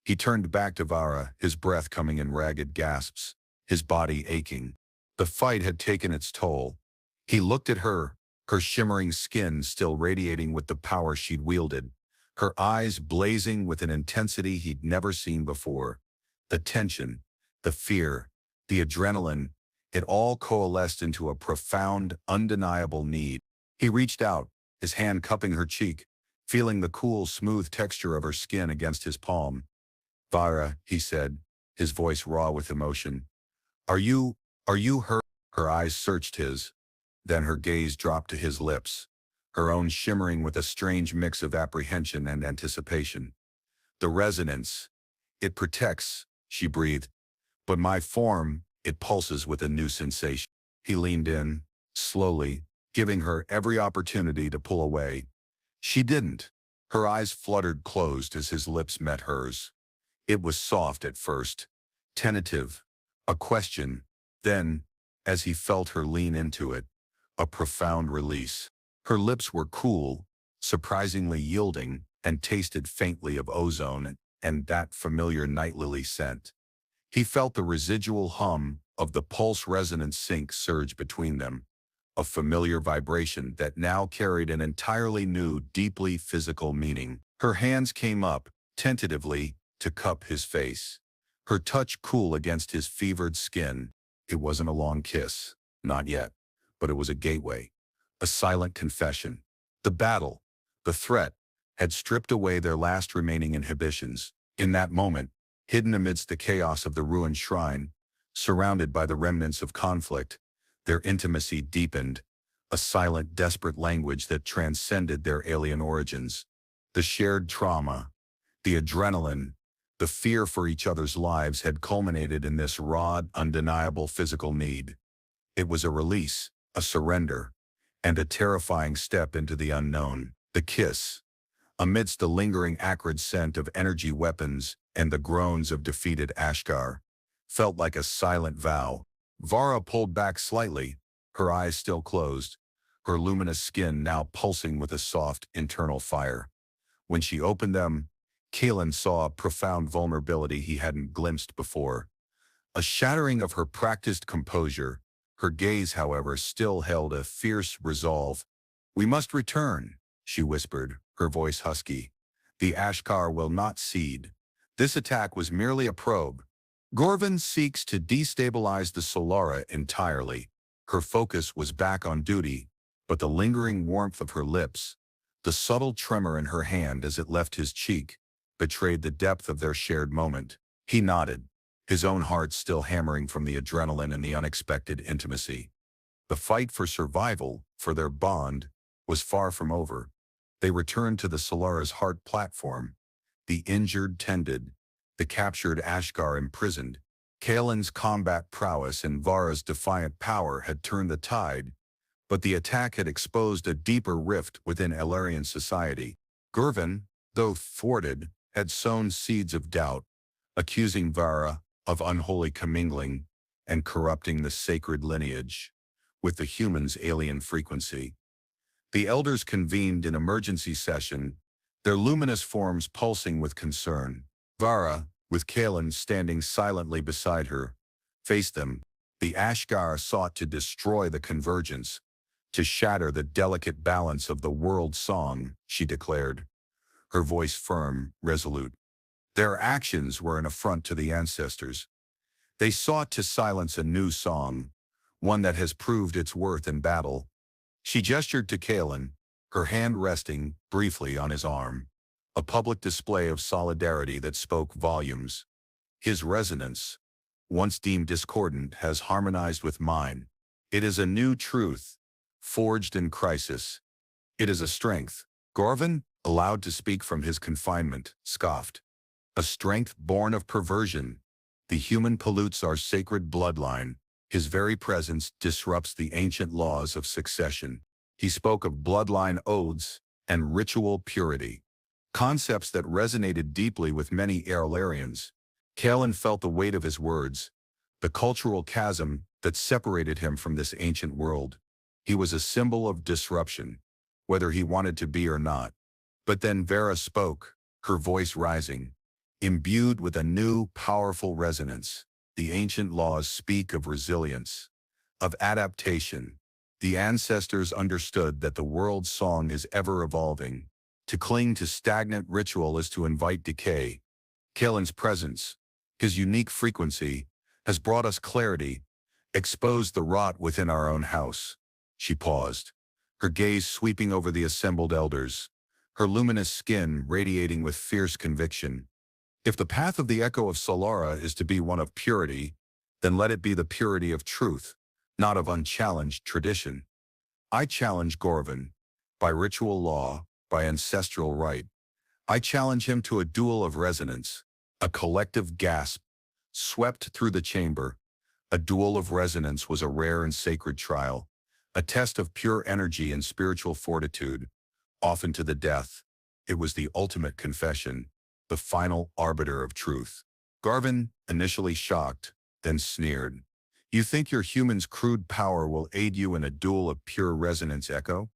He turned back to Vara, his breath coming in ragged gasps, his body aching. The fight had taken its toll. He looked at her, her shimmering skin still radiating with the power she'd wielded, her eyes blazing with an intensity he'd never seen before. The tension, the fear, the adrenaline, it all coalesced into a profound, undeniable need. He reached out, his hand cupping her cheek, feeling the cool, smooth texture of her skin against his palm. "Vara," he said, his voice raw with emotion. Are you hurt?" Her eyes searched his. Then her gaze dropped to his lips, her own shimmering with a strange mix of apprehension and anticipation. "The resonance. It protects," she breathed. "But my form, it pulses with a new sensation." He leaned in, slowly, giving her every opportunity to pull away. She didn't. Her eyes fluttered closed as his lips met hers. It was soft at first, tentative, a question. Then, as he felt her lean into it, a profound release. Her lips were cool, surprisingly yielding, and tasted faintly of ozone and that familiar night lily scent. He felt the residual hum of the pulse resonance sync surge between them, a familiar vibration that now carried an entirely new, deeply physical meaning. Her hands came up, tentatively, to cup his face, her touch cool against his fevered skin. It wasn't a long kiss, not yet, but it was a gateway, a silent confession. The battle, the threat, had stripped away their last remaining inhibitions. In that moment, hidden amidst the chaos of the ruined shrine, surrounded by the remnants of conflict, their intimacy deepened, a silent, desperate language that transcended their alien origins. The shared trauma, the adrenaline, the fear for each other's lives had culminated in this raw, undeniable physical need. It was a release, a surrender, and a terrifying step into the unknown. The kiss, amidst the lingering acrid scent of energy weapons and the groans of defeated Ashgar, felt like a silent vow. Vara pulled back slightly, her eyes still closed, her luminous skin now pulsing with a soft internal fire. When she opened them, Kalen saw a profound vulnerability he hadn't glimpsed before, a shattering of her practiced composure. Her gaze, however, still held a fierce resolve. "We must return," she whispered, her voice husky. "The Ashkar will not cede. This attack was merely a probe. Gorvin seeks to destabilize the Solara entirely." Her focus was back on duty, but the lingering warmth of her lips, the subtle tremor in her hand as it left his cheek, betrayed the depth of their shared moment. He nodded, his own heart still hammering from the adrenaline and the unexpected intimacy. The fight for survival, for their bond, was far from over. They returned to the Solara's heart platform, the injured tended, the captured Ashgar imprisoned. Kalen's combat prowess and Vara's defiant power had turned the tide, but the attack had exposed a deeper rift within Elarian society. Gervin, though thwarted, had sown seeds of doubt, accusing Vara of unholy commingling and corrupting the sacred lineage with the humans' alien frequency. The elders convened in emergency session, their luminous forms pulsing with concern. Vara, with Kalen standing silently beside her, faced them. The Ashgar sought to destroy the convergence, to shatter the delicate balance of the world song, she declared, her voice firm, resolute. Their actions were an affront to the ancestors. They sought to silence a new song, one that has proved its worth in battle. She gestured to Kalen, her hand resting briefly on his arm, a public display of solidarity that spoke volumes. His resonance, once deemed discordant, has harmonized with mine. It is a new truth, forged in crisis. It is a strength. Gorvin, allowed to speak from his confinement, scoffed. A strength born of perversion. The human pollutes our sacred bloodline. His very presence disrupts the ancient laws of succession. He spoke of bloodline oaths and ritual purity, concepts that resonated deeply with many Aerolarians. Kalen felt the weight of his words, the cultural chasm that separated him from this ancient world. He was a symbol of disruption, whether he wanted to be or not. But then Vera spoke, her voice rising, imbued with a new, powerful resonance. The ancient laws speak of resilience, of adaptation. The ancestors understood that the world's song is ever evolving. To cling to stagnant ritual is to invite decay. Kalen's presence, his unique frequency, has brought us clarity, exposed the rot within our own house. She paused, her gaze sweeping over the assembled elders, her luminous skin radiating with fierce conviction. If the path of the echo of Solara is to be one of purity, then let it be the purity of truth, not of unchallenged tradition. I challenge Gorvin, by ritual law, by ancestral right. I challenge him to a duel of resonance. A collective gasp swept through the chamber. A duel of resonance was a rare and sacred trial, a test of pure energy and spiritual fortitude, often to the death. It was the ultimate confession, the final arbiter of truth. Garvin, initially shocked, then sneered. You think your human's crude power will aid you in a duel of pure resonance echo?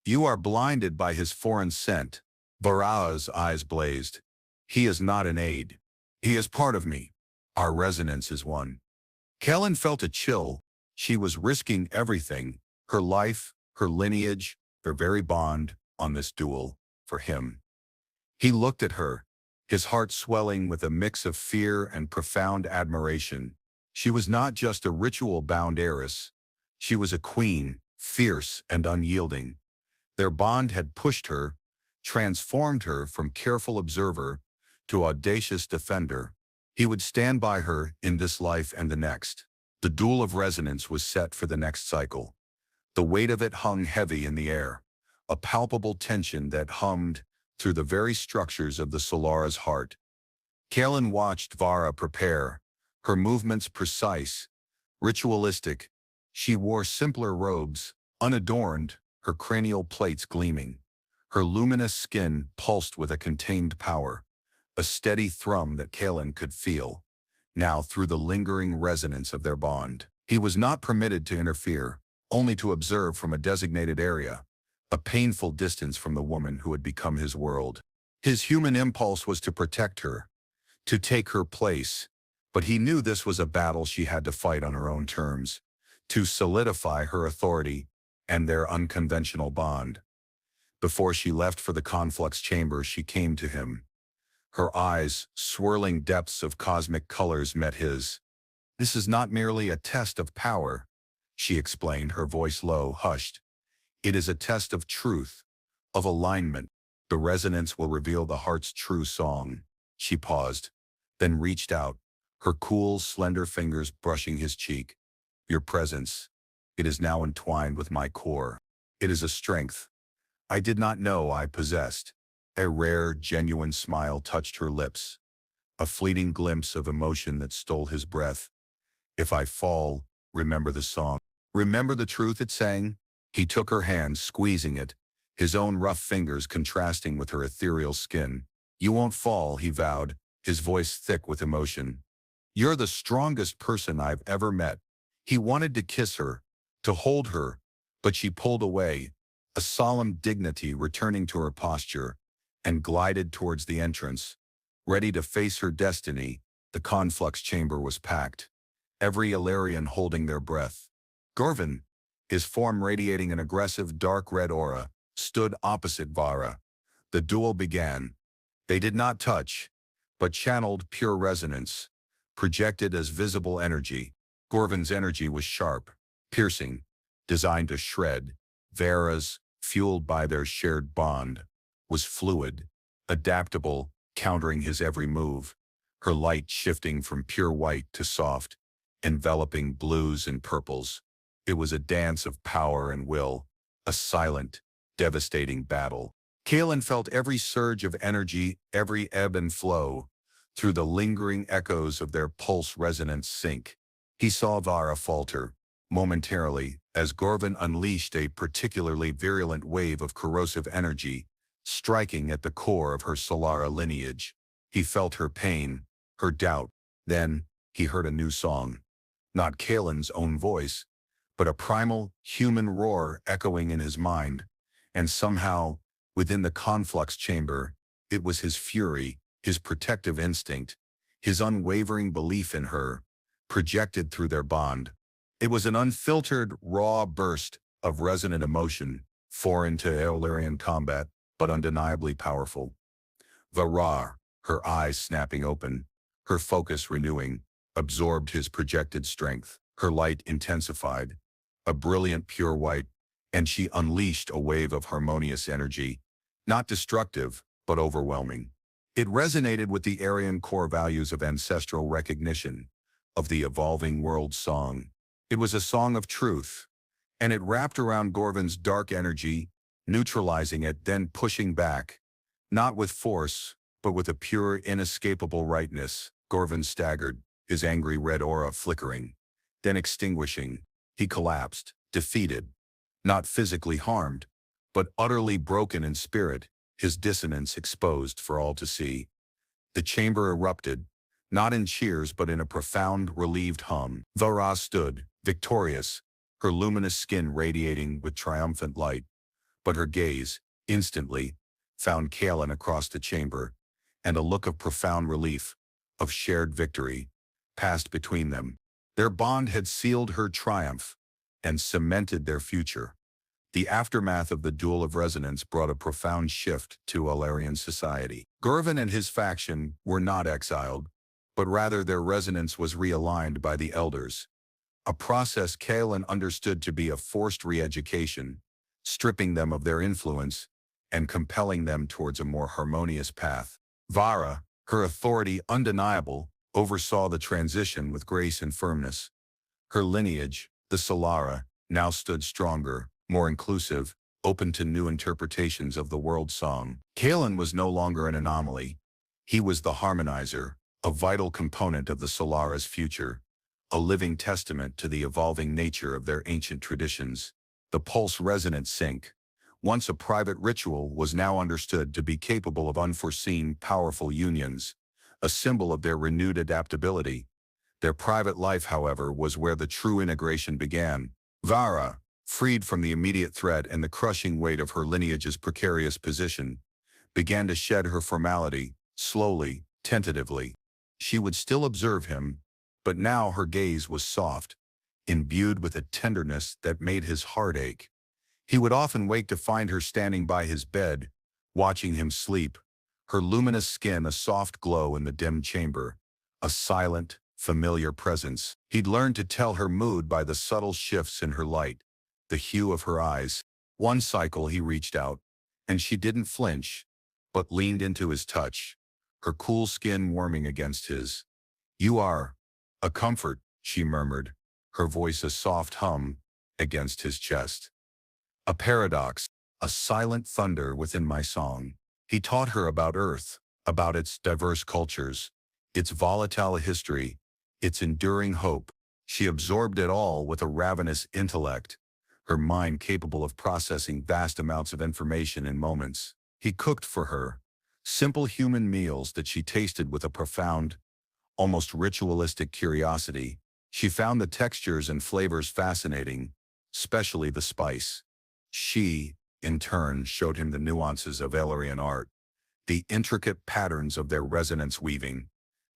You are blinded by his foreign scent. Varaa's eyes blazed. He is not an aid. He is part of me. Our resonance is one. Kellen felt a chill. She was risking everything, her life, her lineage, their very bond, on this duel, for him. He looked at her, his heart swelling with a mix of fear and profound admiration. She was not just a ritual-bound heiress. She was a queen, fierce and unyielding. Their bond had pushed her, transformed her from careful observer to audacious defender. He would stand by her in this life and the next. The duel of resonance was set for the next cycle. The weight of it hung heavy in the air, a palpable tension that hummed through the very structures of the Solara's heart. Kalen watched Vara prepare, her movements precise, ritualistic. She wore simpler robes, unadorned, her cranial plates gleaming. Her luminous skin pulsed with a contained power, a steady thrum that Kalen could feel, now through the lingering resonance of their bond. He was not permitted to interfere, only to observe from a designated area, a painful distance from the woman who had become his world. His human impulse was to protect her, to take her place, but he knew this was a battle she had to fight on her own terms, to solidify her authority and their unconventional bond. Before she left for the conflux chamber, she came to him. Her eyes, swirling depths of cosmic colors, met his. This is not merely a test of power, she explained, her voice low, hushed. It is a test of truth, of alignment. The resonance will reveal the heart's true song. She paused, then reached out, her cool, slender fingers brushing his cheek. Your presence, it is now entwined with my core. It is a strength I did not know I possessed. A rare, genuine smile touched her lips, a fleeting glimpse of emotion that stole his breath. If I fall, remember the song. Remember the truth it sang? He took her hand, squeezing it, his own rough fingers contrasting with her ethereal skin. You won't fall, he vowed, his voice thick with emotion. You're the strongest person I've ever met. He wanted to kiss her, to hold her, but she pulled away, a solemn dignity returning to her posture, and glided towards the entrance. Ready to face her destiny, the conflux chamber was packed, every Illyrian holding their breath. Gorvin, his form radiating an aggressive dark red aura, stood opposite Vara. The duel began. They did not touch, but channeled pure resonance, projected as visible energy. Gorvin's energy was sharp, piercing, designed to shred. Vara's, fueled by their shared bond, was fluid, adaptable, countering his every move, her light shifting from pure white to soft, enveloping blues and purples. It was a dance of power and will, a silent, devastating battle. Kalen felt every surge of energy, every ebb and flow, through the lingering echoes of their pulse-resonant sync. He saw Vara falter, momentarily, as Gorvin unleashed a particularly virulent wave of corrosive energy, striking at the core of her Solara lineage. He felt her pain, her doubt. Then, he heard a new song. Not Kaelin's own voice, but a primal, human roar echoing in his mind. And somehow, within the conflux chamber, it was his fury, his protective instinct, his unwavering belief in her, projected through their bond. It was an unfiltered, raw burst of resonant emotion, foreign to Eolarian combat, but undeniably powerful. Vara, her eyes snapping open, her focus renewing, absorbed his projected strength. Her light intensified, a brilliant pure white, and she unleashed a wave of harmonious energy, not destructive, but overwhelming. It resonated with the Aryan core values of ancestral recognition, of the evolving world song. It was a song of truth, and it wrapped around Gorvin's dark energy, neutralizing it, then pushing back, not with force, but with a pure, inescapable rightness. Gorvin staggered, his angry red aura flickering, then extinguishing. He collapsed, defeated, not physically harmed, but utterly broken in spirit, his dissonance exposed for all to see. The chamber erupted, not in cheers but in a profound, relieved hum. Vara stood, victorious, her luminous skin radiating with triumphant light, but her gaze, instantly, found Kaelin across the chamber, and a look of profound relief, of shared victory, passed between them. Their bond had sealed her triumph and cemented their future. The aftermath of the Duel of Resonance brought a profound shift to Eolarian society. Gorvin and his faction were not exiled, but rather their resonance was realigned by the Elders, a process Kaelin understood to be a forced re-education, stripping them of their influence and compelling them towards a more harmonious path. Vara, her authority undeniable, oversaw the transition with grace and firmness. Her lineage, the Solara, now stood stronger, more inclusive, open to new interpretations of the world song. Kaelin was no longer an anomaly. He was the harmonizer, a vital component of the Solara's future, a living testament to the evolving nature of their ancient traditions. The pulse-resonant sync, once a private ritual, was now understood to be capable of unforeseen, powerful unions, a symbol of their renewed adaptability. Their private life, however, was where the true integration began. Vara, freed from the immediate threat and the crushing weight of her lineage's precarious position, began to shed her formality, slowly, tentatively. She would still observe him, but now her gaze was soft, imbued with a tenderness that made his heart ache. He would often wake to find her standing by his bed, watching him sleep, her luminous skin a soft glow in the dim chamber, a silent, familiar presence. He'd learned to tell her mood by the subtle shifts in her light, the hue of her eyes. One cycle he reached out, and she didn't flinch, but leaned into his touch, her cool skin warming against his. "You are a comfort," she murmured, her voice a soft hum against his chest. "A paradox, a silent thunder within my song." He taught her about Earth, about its diverse cultures, its volatile history, its enduring hope. She absorbed it all with a ravenous intellect, her mind capable of processing vast amounts of information in moments. He cooked for her, simple human meals that she tasted with a profound, almost ritualistic curiosity. She found the textures and flavors fascinating, especially the spice. She, in turn, showed him the nuances of Eolarian art, the intricate patterns of their resonance weaving,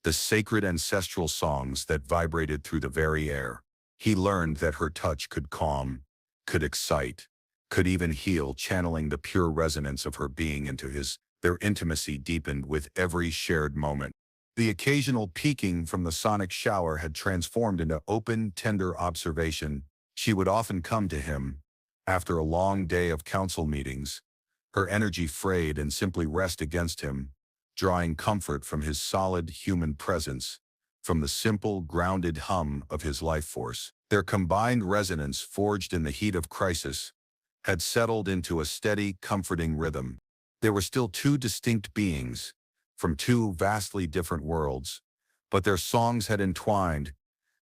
the sacred ancestral songs that vibrated through the very air. He learned that her touch could calm, could excite, could even heal, channeling the pure resonance of her being into his. Their intimacy deepened with every shared moment. The occasional peeking from the sonic shower had transformed into open, tender observation. She would often come to him, after a long day of council meetings, her energy frayed, and simply rest against him, drawing comfort from his solid human presence, from the simple, grounded hum of his life force. Their combined resonance, forged in the heat of crisis, had settled into a steady, comforting rhythm. They were still two distinct beings, from two vastly different worlds, but their songs had entwined,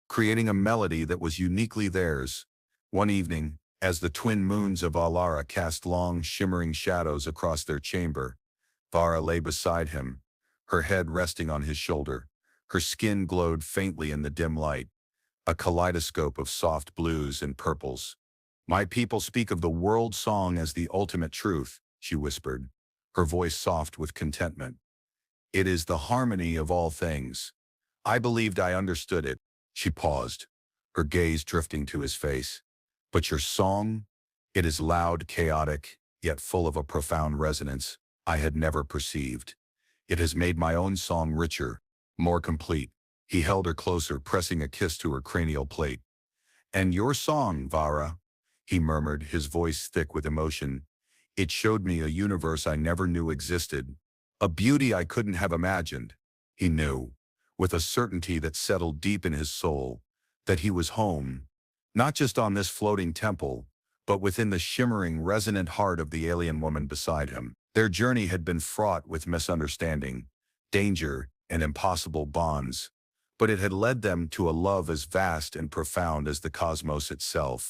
creating a melody that was uniquely theirs. One evening, as the twin moons of Alara cast long, shimmering shadows across their chamber, Vara lay beside him, her head resting on his shoulder. Her skin glowed faintly in the dim light, a kaleidoscope of soft blues and purples. "My people speak of the world song as the ultimate truth," she whispered, her voice soft with contentment. "It is the harmony of all things. I believed I understood it." She paused, her gaze drifting to his face. "But your song? It is loud, chaotic, yet full of a profound resonance I had never perceived. It has made my own song richer, more complete." He held her closer, pressing a kiss to her cranial plate. "And your song, Vara," he murmured, his voice thick with emotion. "It showed me a universe I never knew existed, a beauty I couldn't have imagined." He knew, with a certainty that settled deep in his soul, that he was home, not just on this floating temple, but within the shimmering, resonant heart of the alien woman beside him. Their journey had been fraught with misunderstanding, danger, and impossible bonds, but it had led them to a love as vast and profound as the cosmos itself.